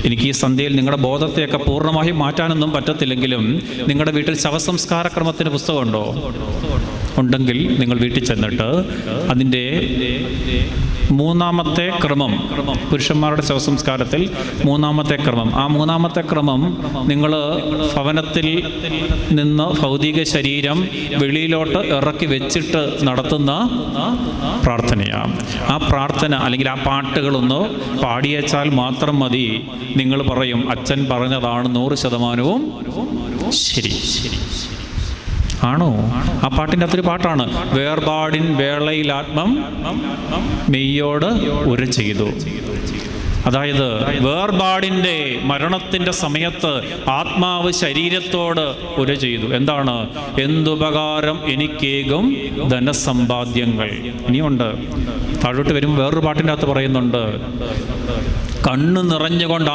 എനിക്ക് ഈ സന്ധ്യയിൽ നിങ്ങളുടെ ബോധത്തെയൊക്കെ പൂർണ്ണമായും മാറ്റാനൊന്നും പറ്റത്തില്ലെങ്കിലും നിങ്ങളുടെ വീട്ടിൽ ശവസംസ്കാര ക്രമത്തിന് പുസ്തകമുണ്ടോ? ഉണ്ടെങ്കിൽ നിങ്ങൾ വീട്ടിൽ ചെന്നിട്ട് അതിൻ്റെ 3-ാമത്തെ ക്രമം, പുരുഷന്മാരുടെ ശവസംസ്കാരത്തിൽ 3-ാമത്തെ ക്രമം, ആ 3-ാമത്തെ ക്രമം നിങ്ങൾ ഭവനത്തിൽ നിന്ന് ഭൗതിക ശരീരം വെളിയിലോട്ട് ഇറക്കി വെച്ചിട്ട് നടത്തുന്ന പ്രാർത്ഥനയാണ്. ആ പ്രാർത്ഥന അല്ലെങ്കിൽ ആ പാട്ടുകളൊന്ന് പാടിയേച്ചാൽ മാത്രം മതി. നിങ്ങൾ പറയും, അച്ഛൻ പറഞ്ഞതാണ് 100% ശരി. ആണോ? ആ പാട്ടിൻ്റെ അകത്തൊരു പാട്ടാണ്, വേർപാടിൻ വേളയിൽ ആത്മം മെയ്യോട് ഉര ചെയ്തു. അതായത് വേർപാടിൻ്റെ മരണത്തിൻ്റെ സമയത്ത് ആത്മാവ് ശരീരത്തോട് ഉര ചെയ്തു. എന്താണ്? എന്തുപകാരം എനിക്കേകും ധനസമ്പാദ്യങ്ങൾ. ഇനിയുണ്ട്, താഴോട്ട് വരുമ്പോൾ വേറൊരു പാട്ടിൻ്റെ അകത്ത് പറയുന്നുണ്ട്, കണ്ണ് നിറഞ്ഞുകൊണ്ട്